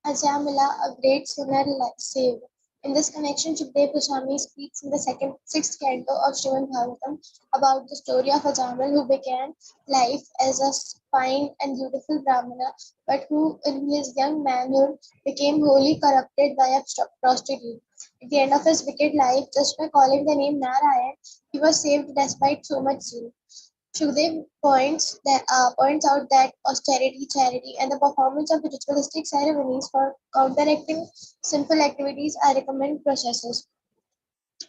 Ajamila, a great sinner, saved. In this connection, Shukdev Goswami speaks in the sixth canto of Srimad Bhagavatam about the story of Ajamal who began life as a fine and beautiful Brahmana, but who, in his young manhood, became wholly corrupted by a prostitute. At the end of his wicked life, just by calling the name Narayan, he was saved despite so much sin. Shukdev points out that austerity, charity, and the performance of ritualistic ceremonies for counteracting sinful activities are recommended processes,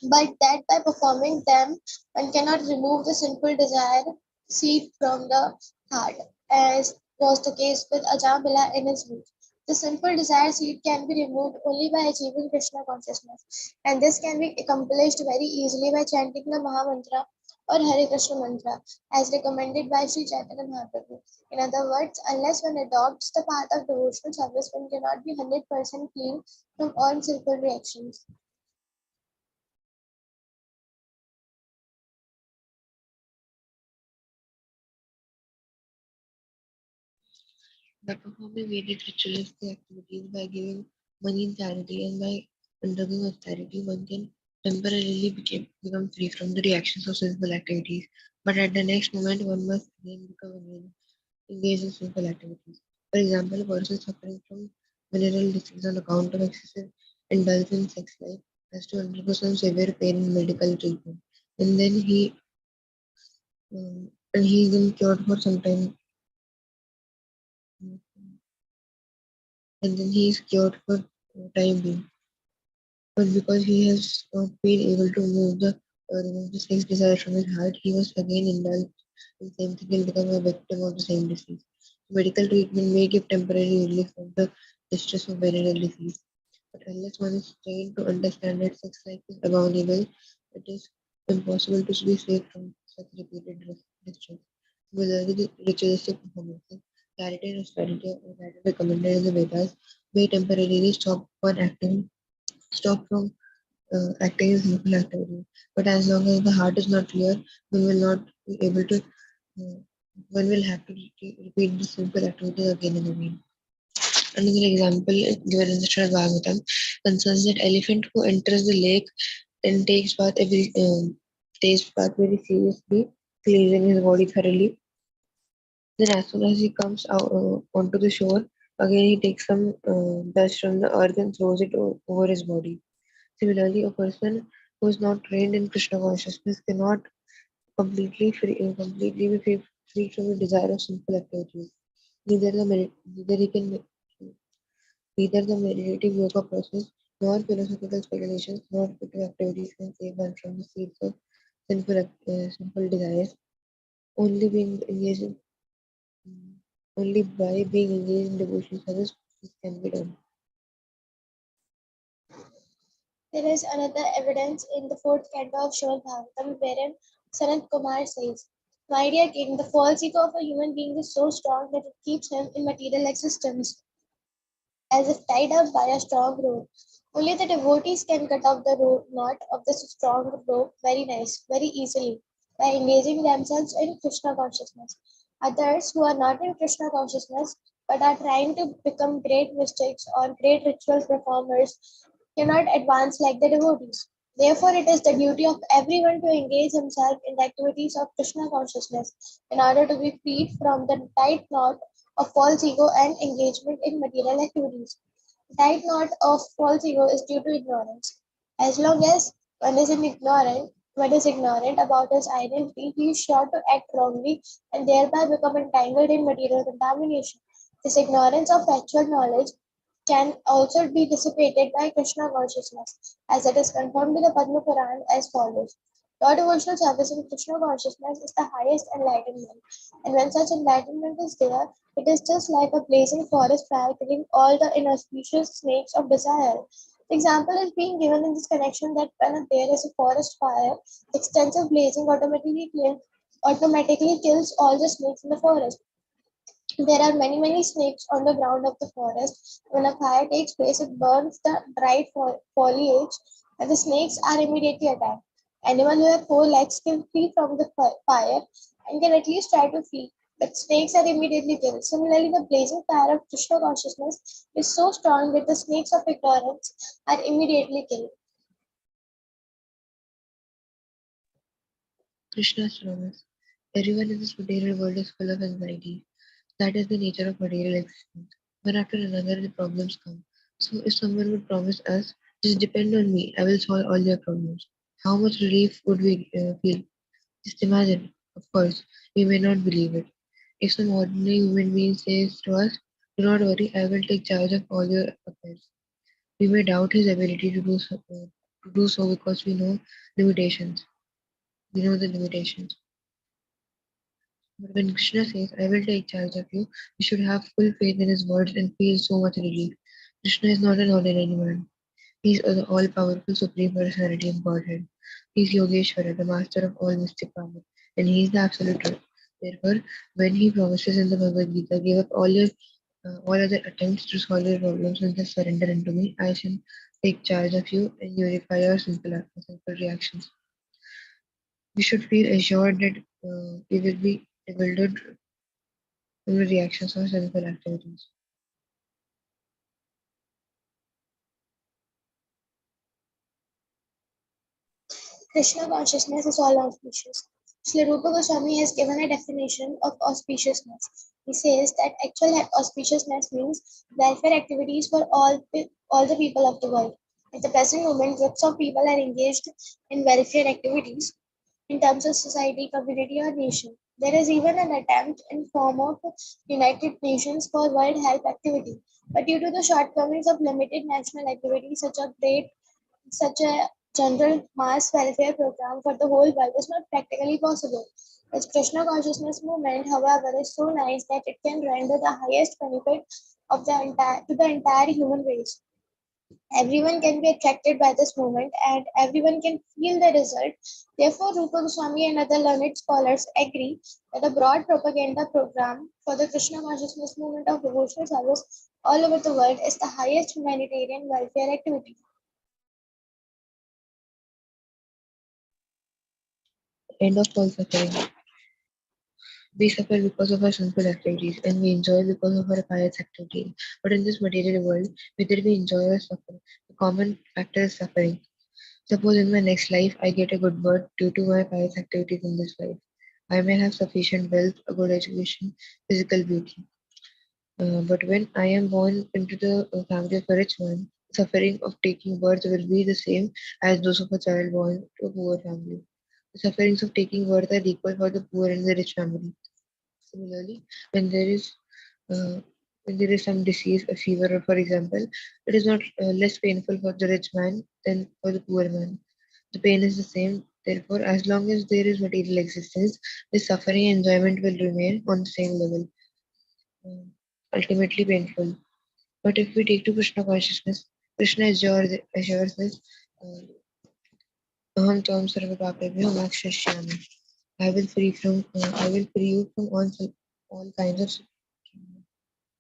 but that by performing them, one cannot remove the sinful desire seed from the heart, as was the case with Ajamila in his youth. The sinful desire seed can be removed only by achieving Krishna consciousness, and this can be accomplished very easily by chanting the Maha Mantra or Hare Krishna mantra, as recommended by Sri Chaitanya Mahaprabhu. In other words, unless one adopts the path of devotional service, one cannot be 100% clean from all sinful reactions. By performing Vedic ritualistic activities, by giving money in charity, and by undergoing austerity, one can temporarily become free from the reactions of sinful activities. But at the next moment, one must again become again engaged in sinful activities. For example, a person suffering from venereal disease on account of excessive indulgence in sex life has to undergo some severe pain and medical treatment, and then he is then cured for some time, and then he is cured for time being. But because he has not been able to remove the sex desire from his heart, he was again indulged in the same thing and become a victim of the same disease. Medical treatment may give temporary relief from the distress of venereal disease, but unless one is trained to understand that sex life is abominable, it is impossible to be saved from such repeated distress. Whether the ritualistic performances, charity and austerity, or that is recommended in the Vedas, may temporarily stop from acting as sinful activity. But as long as the heart is not clear, one will not be able to, uh, one will have to repeat the simple activity again and again. Another example given in the Srimad Bhagavatam concerns that elephant who enters the lake and takes bath very seriously, cleansing his body thoroughly. Then, as soon as he comes out onto the shore, again he takes some dust from the earth and throws it over his body. Similarly, a person who is not trained in Krishna consciousness cannot completely be free from the desire of sinful activities. Neither he can neither the meditative yoga process nor philosophical speculations nor spiritual activities can save one from the seeds of sinful desires. Only being engaged in, only by being engaged in devotional service this can be done. There is another evidence in the fourth canto of Srimad Bhagavatam wherein Sanat Kumar says, "My dear king, the false ego of a human being is so strong that it keeps him in material existence, as if tied up by a strong rope. Only the devotees can cut off the knot of this strong rope very easily, by engaging themselves in Krishna consciousness. Others who are not in Krishna consciousness but are trying to become great mystics or great ritual performers cannot advance like the devotees. Therefore, it is the duty of everyone to engage himself in the activities of Krishna consciousness in order to be freed from the tight knot of false ego and engagement in material activities. The tight knot of false ego is due to ignorance. As long as one is ignorant about his identity, he is sure to act wrongly and thereby become entangled in material contamination. This ignorance of actual knowledge can also be dissipated by Krishna consciousness, as it is confirmed in the Padma Puran as follows. Pure devotional service in Krishna consciousness is the highest enlightenment, and when such enlightenment is there, it is just like a blazing forest fire killing all the inauspicious snakes of desire. The example is being given in this connection that when there is a forest fire, extensive blazing automatically kills all the snakes in the forest. There are many snakes on the ground of the forest. When a fire takes place, it burns the dried foliage, and the snakes are immediately attacked. Anyone who has four legs can flee from the fire and can at least try to flee. but snakes are immediately killed. Similarly, the blazing fire of Krishna consciousness is so strong that the snakes of ignorance are immediately killed. Krishna's promise. Everyone in this material world is full of anxiety. That is the nature of material existence. One after another, the problems come. So, if someone would promise us, just depend on me, I will solve all your problems, how much relief would we feel? Just imagine. Of course, we may not believe it. If some ordinary human being says to us, do not worry, I will take charge of all your affairs, we may doubt his ability to do so because we know limitations. We know the limitations. But when Krishna says, I will take charge of you, we should have full faith in his words and feel so much relief. Krishna is not an ordinary man. He is the all powerful Supreme Personality of Godhead. He is Yogeshwara, the master of all mystic power, and he is the absolute truth. Therefore, when he promises in the Bhagavad Gita, give up all other attempts to solve your problems and just surrender unto me, I shall take charge of you and unify your simple reactions. We should feel assured that we will be bewildered from the reactions of sinful activities. Krishna consciousness is all auspicious. Sri Rupa Goswami has given a definition of auspiciousness. He says that actual auspiciousness means welfare activities for all the people of the world. At the present moment, groups of people are engaged in welfare activities in terms of society, community, or nation. There is even an attempt in form of United Nations for World Health Activity. But due to the shortcomings of limited national activities, such a general mass welfare program for the whole world is not practically possible. Its Krishna consciousness movement, however, is so nice that it can render the highest benefit to the entire human race. Everyone can be attracted by this movement and everyone can feel the result. Therefore, Rupa Goswami and other learned scholars agree that a broad propaganda program for the Krishna consciousness movement of devotional service all over the world is the highest humanitarian welfare activity. End of all suffering. We suffer because of our sinful activities, and we enjoy because of our pious activities. But in this material world, whether we enjoy or suffer, the common factor is suffering. Suppose in my next life I get a good birth due to my pious activities in this life. I may have sufficient wealth, a good education, physical beauty. But when I am born into the family of a rich man, the suffering of taking birth will be the same as those of a child born to a poor family. The sufferings of taking birth are equal for the poor and the rich family. Similarly, when there is uh, when there is some disease, a fever, or for example, it is not less painful for the rich man than for the poor man. The pain is the same. Therefore, as long as there is material existence, the suffering and enjoyment will remain on the same level, um, ultimately painful. But if we take to Krishna consciousness, Krishna assures us, uh, Aham Tvam Sarva Papebhyo Mokshishyami. I will free you from all kinds of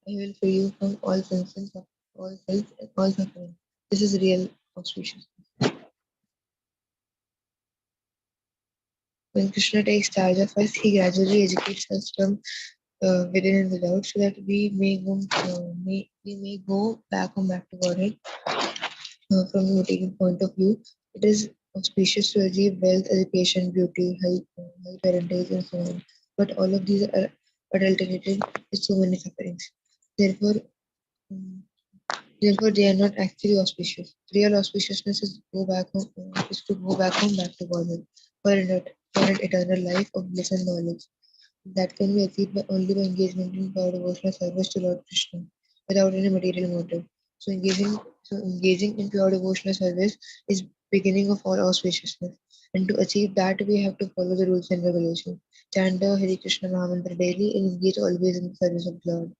I will free you from all senses of all self and all suffering. This is real auspicious. When Krishna takes charge of us, he gradually educates us from within and without, so that we may go back to Godhead. From the material point of view, it is auspicious to achieve wealth, education, beauty, high parentage, and so on. But all of these are adulterated with so many sufferings. Therefore, mm, Therefore, they are not actually auspicious. Real auspiciousness is to go back home, back to Godhead, for an eternal life of bliss and knowledge. That can be achieved only by engagement in pure devotional service to Lord Krishna, without any material motive. So engaging in pure devotional service is beginning of all auspiciousness. And to achieve that, we have to follow the rules and regulations. Chant the Hare Krishna Mahamantra daily and engage always in the service of the Lord.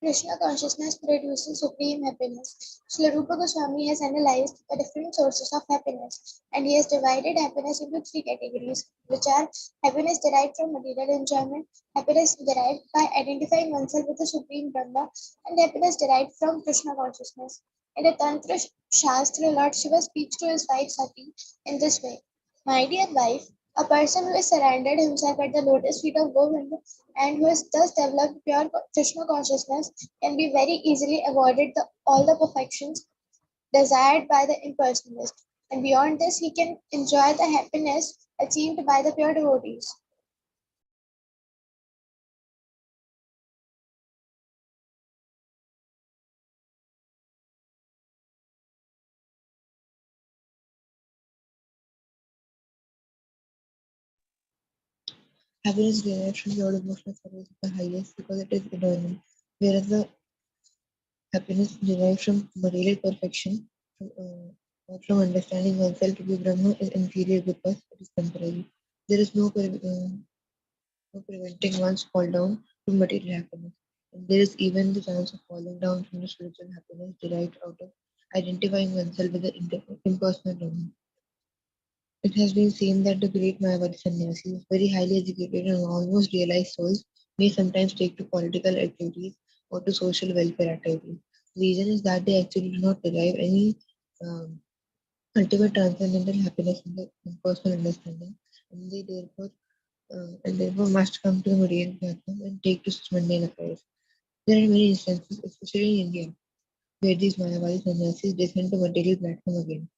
Krishna consciousness produces supreme happiness. Srila Rupa Goswami has analyzed the different sources of happiness and he has divided happiness into three categories, which are happiness derived from material enjoyment, happiness derived by identifying oneself with the Supreme Brahma, and happiness derived from Krishna consciousness. In the Tantra Shastra, Lord Shiva speaks to his wife Sati in this way: My dear wife, a person who has surrendered himself at the lotus feet of Govinda and who has thus developed pure Krishna consciousness can be very easily avoided all the perfections desired by the impersonalist. And beyond this, he can enjoy the happiness achieved by the pure devotees. Happiness derived from pure emotional service is the highest because it is eternal, whereas the happiness derived from material perfection or from understanding oneself to be Brahma is inferior because it is temporary. There is no preventing one's fall down to material happiness. And there is even the chance of falling down from the spiritual happiness derived out of identifying oneself with the impersonal Brahman. It has been seen that the great Mayavadi sannyasis, very highly educated and almost realized souls, may sometimes take to political activities or to social welfare activities. The reason is that they actually do not derive any um, ultimate transcendental happiness in the personal understanding, and therefore must come to the material platform and take to such mundane affairs. There are many instances, especially in India, where these Mayavadi sannyasis descend to material platform again.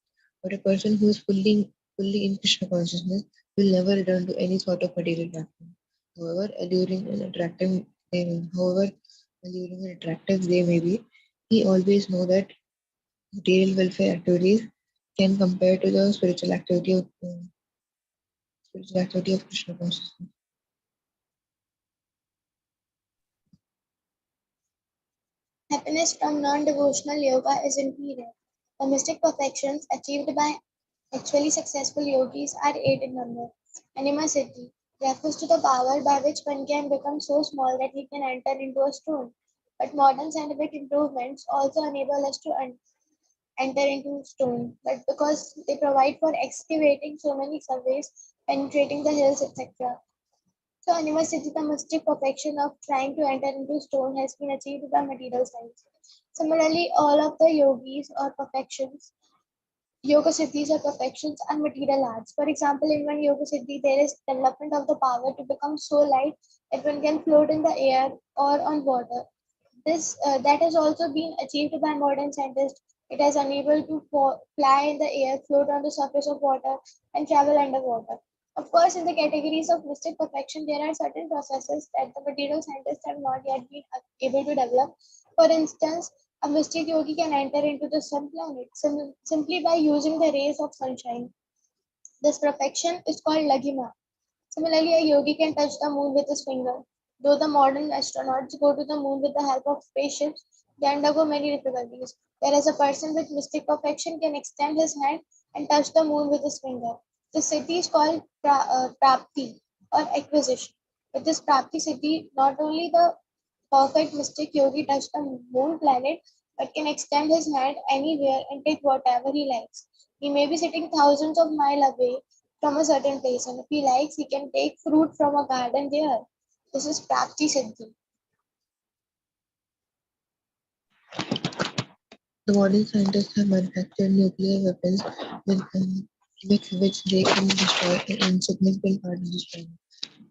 But a person who is fully in Krishna consciousness will never return to any sort of material platform. However alluring and attractive however alluring and attractive they may be, he always know that material welfare activities can compare to the spiritual activity of Krishna consciousness. Happiness from non devotional yoga is inferior. The mystic perfections achieved by actually successful yogis are eight in number. Anima Siddhi refers to the power by which one can become so small that he can enter into a stone. But modern scientific improvements also enable us to enter into stone, but because they provide for excavating so many surveys, penetrating the hills, etc. So university, the mystic perfection of trying to enter into stone has been achieved by material science. Similarly, all of the yogis or perfections, yoga siddhis or perfections are material arts. For example, in one yoga siddhi, there is development of the power to become so light that one can float in the air or on water. This that has also been achieved by modern scientists. It has enabled to fly in the air, float on the surface of water, and travel underwater. Of course, in the categories of mystic perfection, there are certain processes that the material scientists have not yet been able to develop. For instance, a mystic yogi can enter into the sun planet simply by using the rays of sunshine. This perfection is called lagima. Similarly, a yogi can touch the moon with his finger. Though the modern astronauts go to the moon with the help of spaceships, they undergo many difficulties. Whereas a person with mystic perfection can extend his hand and touch the moon with his finger. This siddhi is called prapti or acquisition. With this prapti siddhi, not only the perfect mystic yogi touch the moon planet, but can extend his hand anywhere and take whatever he likes. He may be sitting thousands of miles away from a certain place, and if he likes, he can take fruit from a garden there. This is Prapti Siddhi. The modern scientists have manufactured nuclear weapons with which they can destroy an insignificant part of this planet.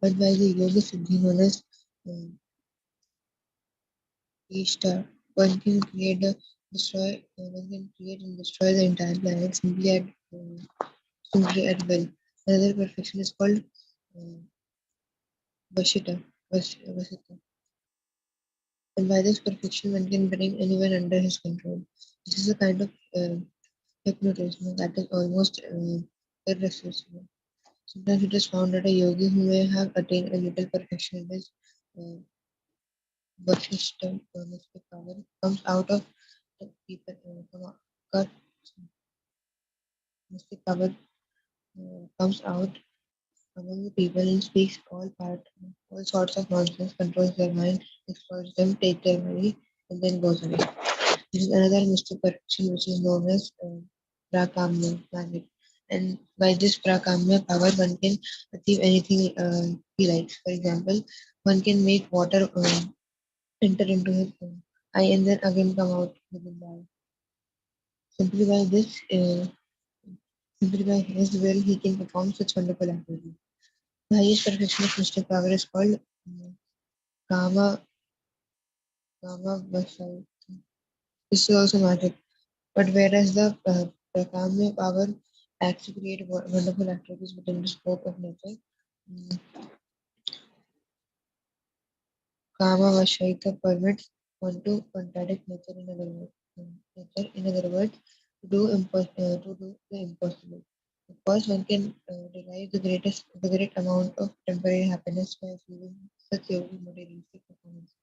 But by the yoga siddhi known as uh, Ishtar, one can create and destroy the entire planet simply at will. Another perfection is called uh, Vashita. Vasita. And by this perfection, one can bring anyone under his control. This is a kind of hypnotism that is almost irresistible. Sometimes it is found that a yogi who may have attained a little perfection in his uh, Vashishta mystic power comes out of the people God, mystic power comes out among the people and speaks all sorts of nonsense, controls their mind, exploits them, take their money, and then goes away. This is another mystic perfection which is known as prakamya magic. And by this prakamya power, one can achieve anything he likes. For example, one can make water enter into his eye and then again come out within the eye. Simply by this, simply by his will, he can perform such wonderful activities. The highest perfection of mystic power is called kama kama vasai. This is also magic. But whereas the Kamya power acts to create wonderful activities within the scope of nature, mm, Kama Vashaita permits one to contradict nature in other words. Nature, in other words, to do the impossible. Of course, one can derive the great amount of temporary happiness by achieving such yogic materialistic performance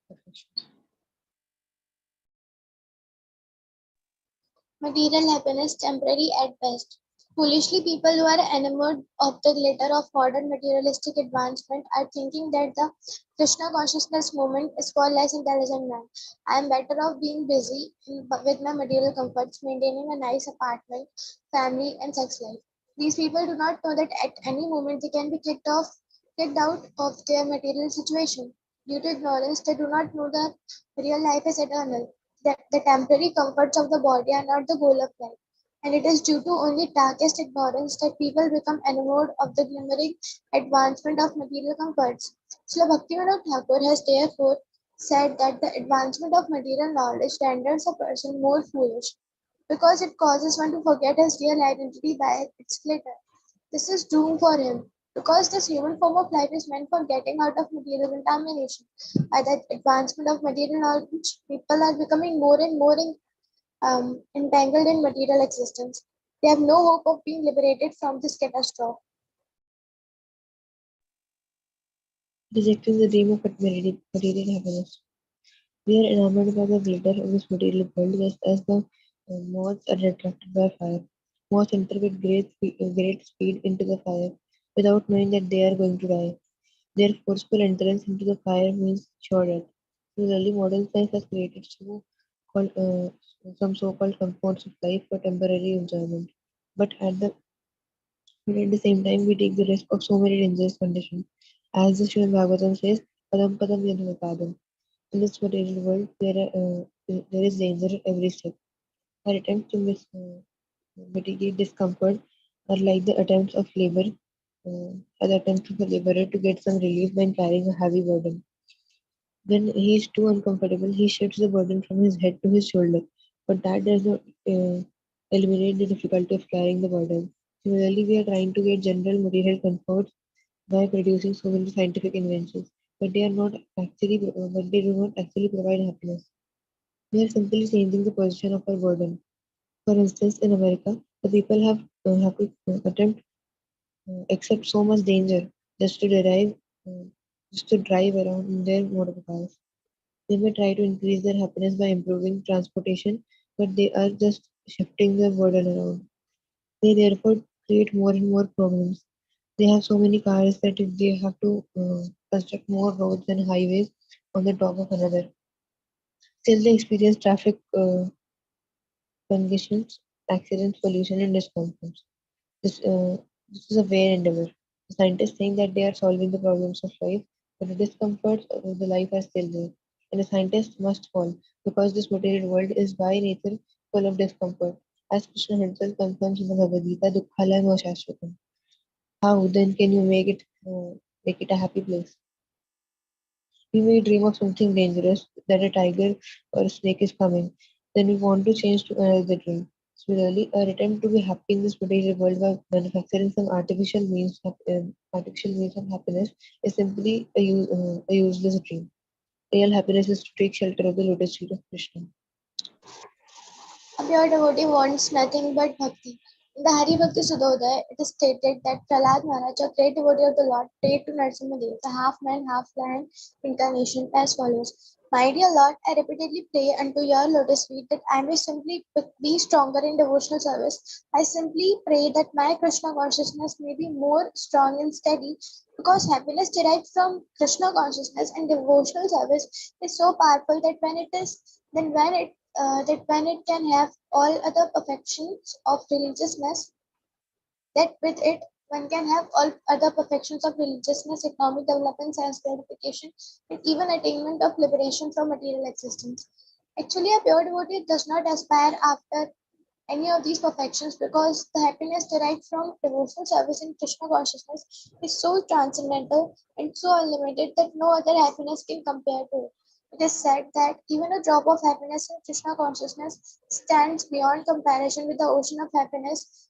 perfections. Material happiness temporary at best. Foolishly, people who are enamored of the glitter of modern materialistic advancement are thinking that the Krishna consciousness movement is for less intelligent man. I am better off being busy with my material comforts, maintaining a nice apartment, family, and sex life. These people do not know that at any moment they can be kicked out of their material situation. Due to ignorance, they do not know that real life is eternal, that the temporary comforts of the body are not the goal of life. And it is due to only darkest ignorance that people become enamored of the glimmering advancement of material comforts. Srila Bhaktivinoda Thakur has therefore said that the advancement of material knowledge renders a person more foolish because it causes one to forget his real identity by its glitter. This is doom for him because this human form of life is meant for getting out of material contamination. By the advancement of material knowledge, people are becoming more and more entangled in material existence. They have no hope of being liberated from this catastrophe. Rejecting the dream of material happiness. We are enamored by the glitter of this material world just as the moths are attracted by fire. Moths enter with great speed into the fire without knowing that they are going to die. Their forceful entrance into the fire means sure death. Similarly, modern science has created called, some so-called comforts of life for temporary enjoyment. But at the same time, we take the risk of so many dangerous conditions. As the Srimad Bhagavatam says, Padam Padam Yadavapadam. In this material world, there is danger at every step. Our attempts to mitigate discomfort are like the attempts of are the attempts of a laborer to get some relief when carrying a heavy burden. When he is too uncomfortable, he shifts the burden from his head to his shoulder, but that does not eliminate the difficulty of carrying the burden. Similarly, we are trying to get general material comforts by producing so many scientific inventions, but they do not actually provide happiness. We are simply changing the position of our burden. For instance, in America, the people have to attempt accept so much danger just to derive uh, just to drive around in their motor cars. They may try to increase their happiness by improving transportation, but they are just shifting their burden around. They therefore create more and more problems. They have so many cars that if they have to construct more roads and highways on the top of another. Still, they experience traffic congestions, accidents, pollution, and discomforts. This, uh, this is a vain endeavor. The scientists think that they are solving the problems of life, but the discomforts of the life are still there. And the scientists must fall, because this material world is by nature full of discomfort. As Krishna himself confirms in the Bhagavad Gita, Dukkhala no Shashvatam. How then can you make it a happy place? We may dream of something dangerous, that a tiger or a snake is coming. Then we want to change to another dream. Similarly, our attempt to be happy in this material world by manufacturing some artificial means of happiness is simply a useless dream. Real happiness is to take shelter of the lotus feet of Krishna. A pure devotee wants nothing but bhakti. In the Hari Bhakti Sudodaya, it is stated that Prahlad Maharaj, a great devotee of the Lord, prayed to Narasimhadev, the half man, half lion incarnation, as follows: My dear Lord, I repeatedly pray unto your lotus feet that I may simply be stronger in devotional service. I simply pray that my Krishna consciousness may be more strong and steady, because happiness derived from Krishna consciousness and devotional service is so powerful that when it can have all other perfections of religiousness, that with it one can have all other perfections of religiousness, economic development, self gratification, and even attainment of liberation from material existence. Actually, a pure devotee does not aspire after any of these perfections, because the happiness derived from devotional service in Krishna consciousness is so transcendental and so unlimited that no other happiness can compare to it. It is said that even a drop of happiness in Krishna consciousness stands beyond comparison with the ocean of happiness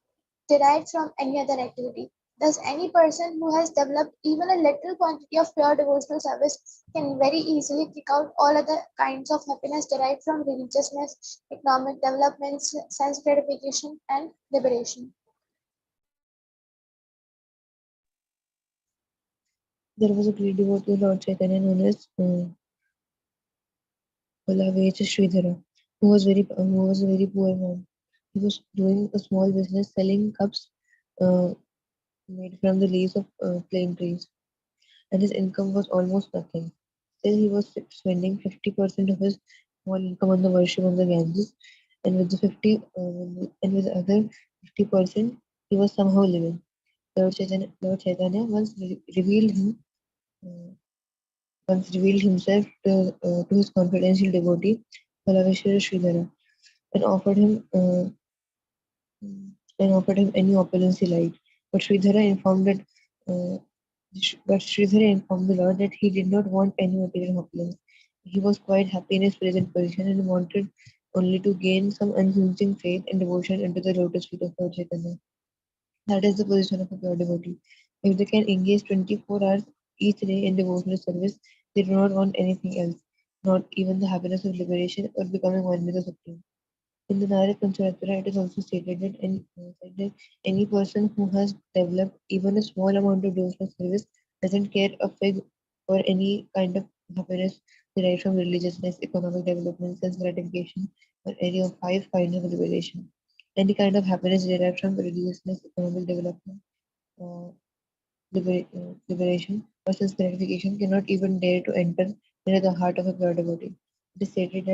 derived from any other activity. Thus, any person who has developed even a little quantity of pure devotional service can very easily kick out all other kinds of happiness derived from religiousness, economic development, sense gratification, and liberation. There was a great devotee of Lord Chaitanya known as Palavecha Sridhara, who was a very poor man. He was doing a small business selling cups uh, made from the leaves of plane trees, and his income was almost nothing. Still, he was spending 50% of his small income on the worship of the Ganges, and with and with the other 50%, he was somehow living. Lord Chaitanya uh, once revealed himself to his confidential devotee, Palaveshwara Sridhara, and offered him any opulence he liked. But Sridhara informed that uh, Sridhara informed the Lord that he did not want any material opulence. He was quite happy in his present position and wanted only to gain some unflinching faith and devotion into the lotus feet of Lord Chaitanya. That is the position of a pure devotee. If they can engage 24 hours each day in devotional service, they do not want anything else, not even the happiness of liberation or becoming one with the Supreme. In the Narad Pancharatra, it is also stated that any person who has developed even a small amount of devotional service doesn't care a fig for any kind of happiness derived from religiousness, economic development, sense gratification, or any of five kinds of liberation. Any kind of happiness derived from religiousness, economic development, uh, liberation, or sense gratification cannot even dare to enter into the heart of a pure devotee. It is stated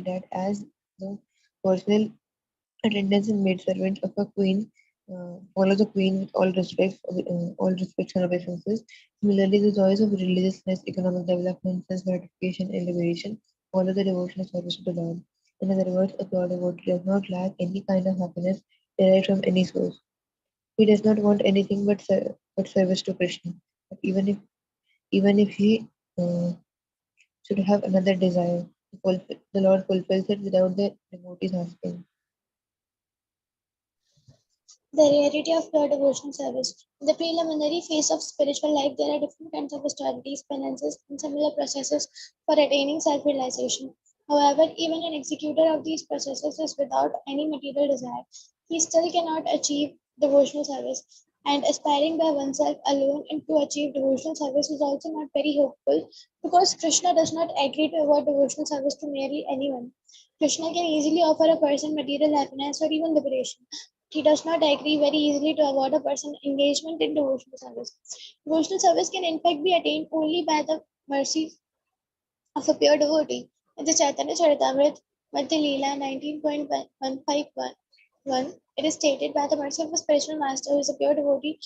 that as the personal attendants and maidservants of a queen follow the queen with all respects and obeisances. Similarly, the joys of religiousness, economic development, sense gratification, and liberation follow the devotional service of the Lord. In other words, a pure devotee does not lack any kind of happiness derived from any source. He does not want anything but service to Krishna. But even if he should have another desire, the Lord fulfills it without the devotees asking. The rarity of pure devotional service. In the preliminary phase of spiritual life, there are different kinds of austerities, penances, and similar processes for attaining self realization. However, even an executor of these processes is without any material desire. He still cannot achieve devotional service. And aspiring by oneself alone and to achieve devotional service is also not very hopeful, because Krishna does not agree to award devotional service to merely anyone. Krishna can easily offer a person material happiness or even liberation. He does not agree very easily to award a person engagement in devotional service. Devotional service can in fact be attained only by the mercy of a pure devotee. In the Chaitanya Charitamrita, Madhya Leela 19.151, it is stated, by the mercy of a spiritual master who is a pure devotee,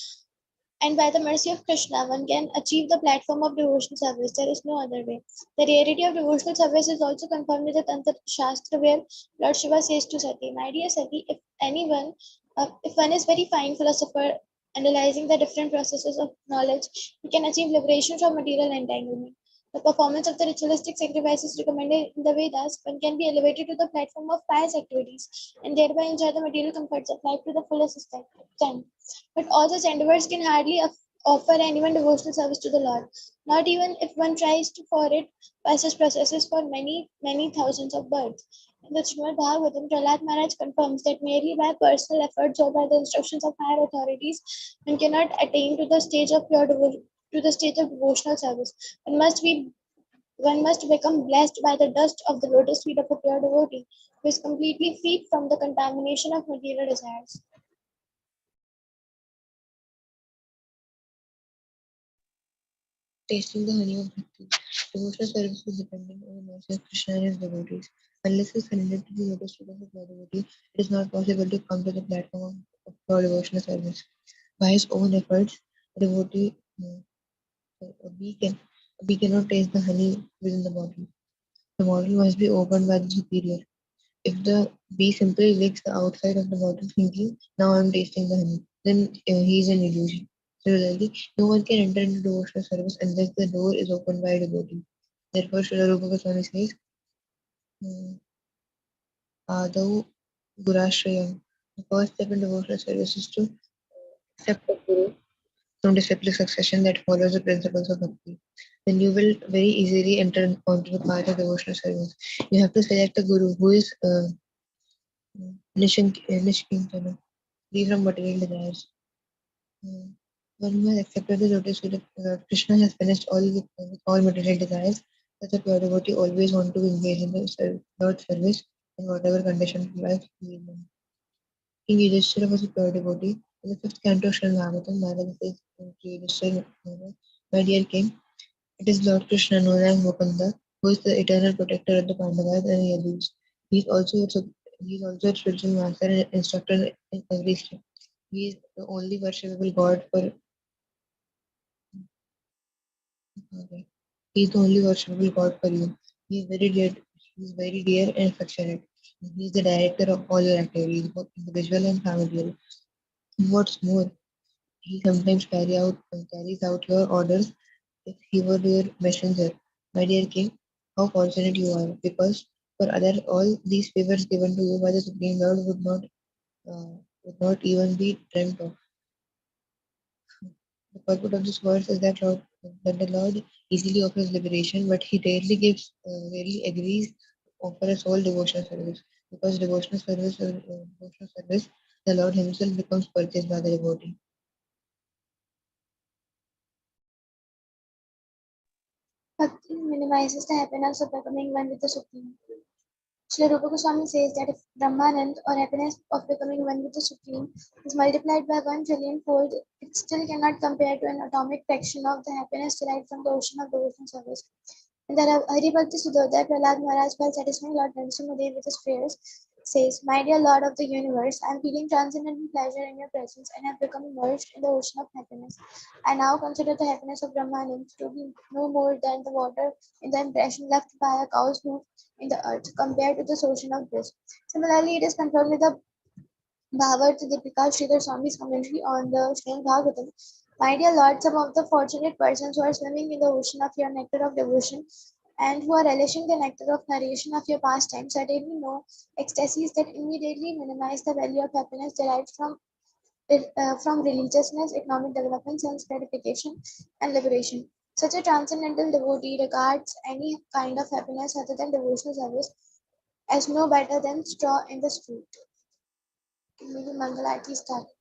and by the mercy of Krishna, one can achieve the platform of devotional service. There is no other way. The rarity of devotional service is also confirmed in the Tantra Shastra, where Lord Shiva says to Sati, My dear Sati, if one is very fine philosopher, analyzing the different processes of knowledge, he can achieve liberation from material entanglement. The performance of the ritualistic sacrifices recommended in the Vedas, one can be elevated to the platform of pious activities and thereby enjoy the material comforts of life to the fullest extent. But all such endeavors can hardly offer anyone devotional service to the Lord, not even if one tries to for it by such processes for many, many thousands of births. In the Srimad Bhagavatam, Prahlad Maharaj confirms that merely by personal efforts or by the instructions of higher authorities, one cannot attain to the stage of to the stage of devotional service. One must become blessed by the dust of the lotus feet of a pure devotee, who is completely freed from the contamination of material desires. Tasting the honey of bhakti. Devotional service is dependent on the mercy of Krishna and his devotees. Unless he is surrendered to the lotus feet of a pure devotee, it is not possible to come to the platform of pure devotional service. By his own efforts, a devotee, a bee, can, a bee cannot taste the honey within the bottle. The bottle must be opened by the superior. If the bee simply licks the outside of the bottle thinking, now I am tasting the honey, then he is an illusion. Similarly, no one can enter into devotional service unless the door is opened by a devotee. Therefore, Srila Rupa Goswami says, Adau Gurashrayam. The first step in devotional service is to accept a guru from disciplic succession that follows the principles of bhakti. Then you will very easily enter onto the path of devotional service. You have to select a guru who is Nishkinkana, free from material desires. Mm. One who has accepted the lotus feet of Krishna has finished with all material desires. Such a pure devotee always want to engage in the Lord's service in whatever condition of life he is in. King Yudhishthira was a pure devotee. In the fifth canto of Srimad Bhagavatam, Narada says to Yudhishthira, my dear king, it is Lord Krishna known as Mukunda, who is the eternal protector of the Pandavas and Yadus. He is also he is also a spiritual master and instructor in every step. He is the only worshipable God for okay. He is the only worshipable God for you. He is very dear. He is very dear and affectionate. He is the director of all your activities, both individual and familial. And what's more, he sometimes carries out your orders if he were your messenger. My dear king, how fortunate you are, because for other all these favors given to you by the Supreme Lord uh, would not even be dreamt of. The purport of this verse is that the Lord easily offers liberation, but He rarely agrees to offer us all devotional service. Because devotional service, the Lord Himself becomes purchased by the devotee. Bhakti minimizes the happiness of becoming one with the Supreme. Srila Rupa Goswami says that if Brahmanand, or happiness of becoming one with the Supreme, is multiplied by 1 trillion fold, it still cannot compare to an atomic fraction of the happiness derived from the ocean of devotional service. In the Hari Bhakti Sudodaya, Prahlad Maharaj, while satisfying Lord Narasimhadev with his prayers, says, my dear Lord of the universe, I am feeling transcendental pleasure in your presence and have become immersed in the ocean of happiness. I now consider the happiness of Brahmanand to be no more than the water in the impression left by a cow's hoof in the earth, compared to the ocean of bliss. Similarly, it is confirmed with the Bhagavad Deepika Sridhar Swami's commentary on the Srimad Bhagavatam. My dear Lord, some of the fortunate persons who are swimming in the ocean of your nectar of devotion and who are relishing the nectar of narration of your pastime certainly know ecstasies that immediately minimize the value of happiness derived from religiousness, economic development, sense gratification, and liberation. Such a transcendental devotee regards any kind of happiness other than devotional service as no better than straw in the street. Maybe Mangal Aarti start.